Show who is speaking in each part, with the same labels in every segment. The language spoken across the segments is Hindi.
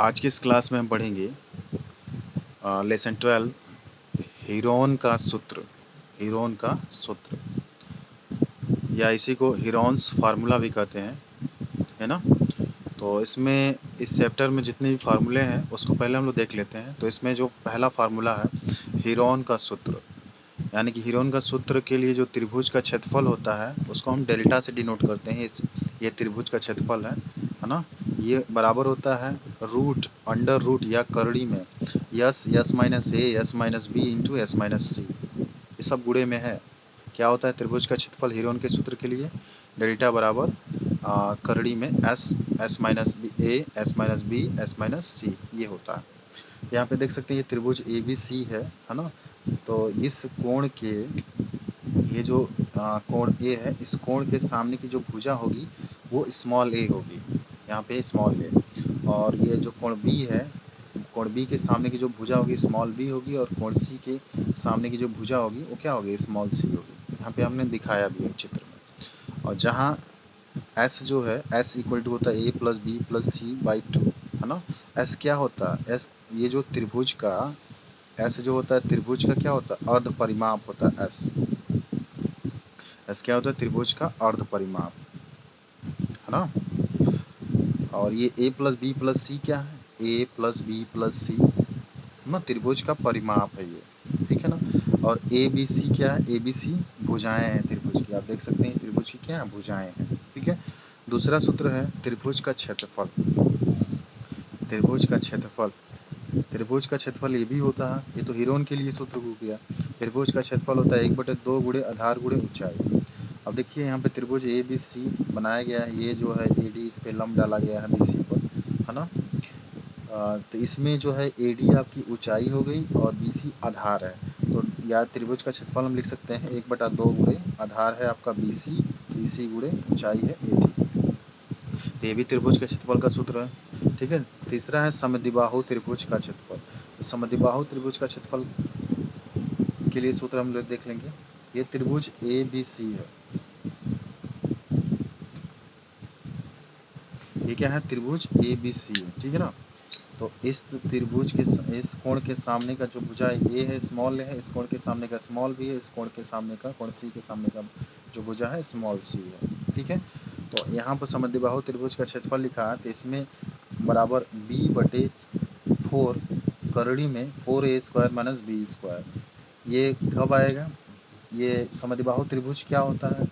Speaker 1: आज की इस क्लास में हम पढ़ेंगे लेसन 12 हीरोन का सूत्र। हीरोन का सूत्र या इसी को हीरोन्स फार्मूला भी कहते हैं, है ना। तो इसमें इस चैप्टर में जितने भी फार्मूले हैं उसको पहले हम लोग देख लेते हैं। तो इसमें जो पहला फार्मूला है हीरोन का सूत्र, यानी कि हीरोन का सूत्र के लिए जो त्रिभुज का क्षेत्रफल होता है उसको हम डेल्टा से डिनोट करते हैं। ये त्रिभुज का क्षेत्रफल है ना। ये बराबर होता है रूट अंडर रूट या करड़ी में s s minus a s minus b into s minus c, ये सब गुणे में है। क्या होता है त्रिभुज का क्षेत्रफल हीरोन के सूत्र के लिए? डेल्टा बराबर करड़ी में s s minus b a s minus b s minus c, ये होता है। यहाँ पे देख सकते हैं ये त्रिभुज ए बी सी है ना। तो इस कोण के ये जो कोण ए है, इस कोण के सामने की जो भुजा होगी वो स्मॉल ए होगी, यहाँ पे स्मॉल ए। और ये जो कोण बी है, कोण बी के सामने की जो भुजा होगी स्मॉल बी होगी, और कोण सी के सामने की जो भुजा होगी वो क्या होगी? स्मॉल सी होगी। यहाँ पे हमने दिखाया भी है चित्र में। और जहाँ एस जो है, एस इक्वल टू होता है a plus b plus c by 2, है ना। एस क्या होता है? एस ये जो त्रिभुज का एस जो होता है त्रिभुज का क्या होता है? अर्ध परिमाप होता है एस। एस क्या होता है? त्रिभुज का अर्ध परिमाप, है ना। और ये a प्लस बी प्लस सी क्या है? a प्लस बी प्लस सी ना त्रिभुज का परिमाप है ये, ठीक है ना। और ए बी सी क्या है? ए बी सी भुजाएं हैं त्रिभुज की, आप देख सकते हैं त्रिभुज की क्या है? भुजाएं हैं, ठीक है। दूसरा सूत्र है त्रिभुज का क्षेत्रफल। त्रिभुज का क्षेत्रफल, त्रिभुज का क्षेत्रफल ये भी होता है, ये तो हीरोन के लिए सूत्र हो गया। त्रिभुज का क्षेत्रफल होता है 1/2 गुणे आधार गुणे ऊंचाई। अब देखिए यहाँ पे त्रिभुज ए बी सी बनाया गया है, ये जो है ए डी इस पे लंब डाला गया है बी सी पर, है ना। तो इसमें जो है ए डी आपकी ऊंचाई हो गई और बी सी आधार है। तो या त्रिभुज का क्षेत्रफल हम लिख सकते हैं 1/2 गुणे आधार है आपका बी सी गुणे ऊंचाई है ए डी। तो ये भी त्रिभुज के क्षेत्रफल का सूत्र है, ठीक है। तीसरा है समद्विबाहु त्रिभुज का क्षेत्रफल। तो समद्विबाहु त्रिभुज का क्षेत्रफल के लिए सूत्र हम लोग देख लेंगे। ये त्रिभुज ए बी सी है, ये क्या है? त्रिभुज ए बी सी है, ठीक है ना। तो इस त्रिभुज के इस कोण के सामने का जो भुजा ए है स्मॉल है, इस कोण के सामने का स्मॉल बी है, इस कोण के सामने का कोण सी के सामने का जो भुजा है स्मॉल सी है, ठीक है। तो यहाँ पर समद्विबाहु त्रिभुज का क्षेत्रफल लिखा है, तो इसमें बराबर b/4 करड़ी में 4a² माइनस b²। ये कब आएगा? ये समद्विबाहु त्रिभुज क्या होता है?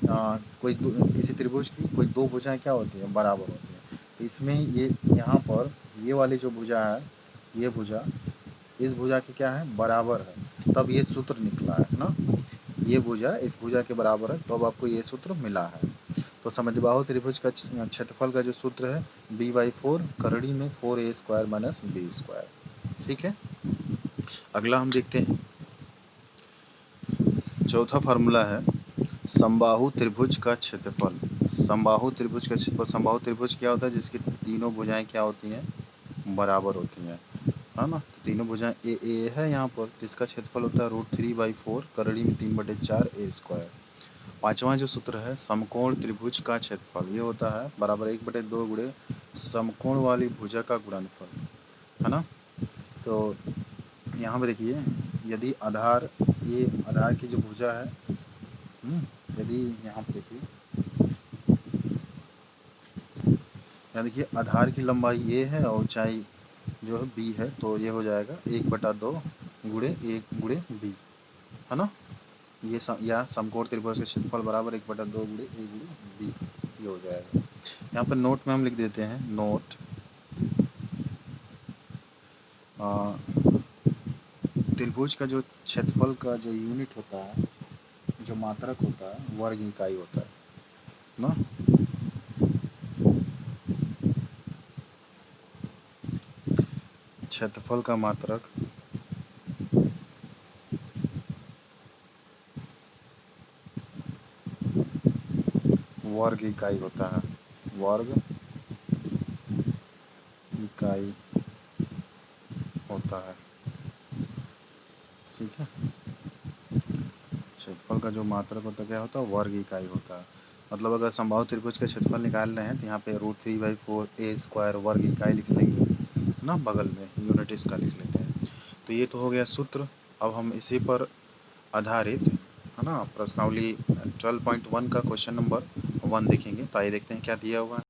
Speaker 1: किसी त्रिभुज की कोई दो भुजाएं क्या होती है? बराबर होती है। तो इसमें ये यहाँ पर ये वाली जो भुजा है, ये भुजा इस भुजा के क्या है? बराबर है, तब ये सूत्र निकला है ना। ये भुजा इस भुजा के बराबर है, तो अब आपको ये सूत्र मिला है। तो समद्विबाहु त्रिभुज का क्षेत्रफल का जो सूत्र है b/4 करड़ी में 4a² माइनस b², ठीक है। अगला हम देखते हैं, चौथा फार्मूला है समबाहु त्रिभुज का क्षेत्रफल। समबाहु त्रिभुज का क्षेत्रफल, समबाहु त्रिभुज क्या होता है? जिसकी तीनों भुजाएं क्या होती हैं? बराबर होती हैं, है ना। तो तीनों भुजाएं ए है यहाँ पर, जिसका क्षेत्रफल होता है √3/4 करड़ी में 3/4 a²। पांचवा जो सूत्र है समकोण त्रिभुज का क्षेत्रफल, ये होता है बराबर 1/2 गुणे समकोण वाली भुजा का गुणनफल, है ना। तो यहाँ पे देखिए, यदि आधार ये आधार की जो भुजा है, यदि यहाँ पे देखिए, यहाँ देखिए आधार की लंबाई ए है और ऊंचाई जो है बी है, तो ये हो जाएगा 1/2 गुणे 1 गुणे बी, है ना। ये या समकोण त्रिभुज का क्षेत्रफल बराबर 1/2 गुणे ए गुणे बी, ये हो जाएगा। यहाँ पर नोट में हम लिख देते हैं, नोट त्रिभुज का जो क्षेत्रफल का जो यूनिट होता है, जो मात्रक होता है, वर्ग इकाई होता है ना। क्षेत्रफल का मात्रक वर्ग इकाई होता है, वर्ग इकाई होता है, ठीक है। क्षेत्रफल का जो मात्रक होता है क्या होता है? वर्ग इकाई होता है। मतलब अगर समबाहु त्रिभुज का क्षेत्रफल निकाल रहे हैं तो यहाँ पे √3/4 a² वर्ग इकाई लिख लेंगे, ना बगल में यूनिट इसका लिख लेते हैं। तो ये तो हो गया सूत्र। अब हम इसी पर आधारित है ना प्रश्नावली 12.1 का क्वेश्चन नंबर 1 देखेंगे। तो आइए देखते हैं क्या दिया हुआ है।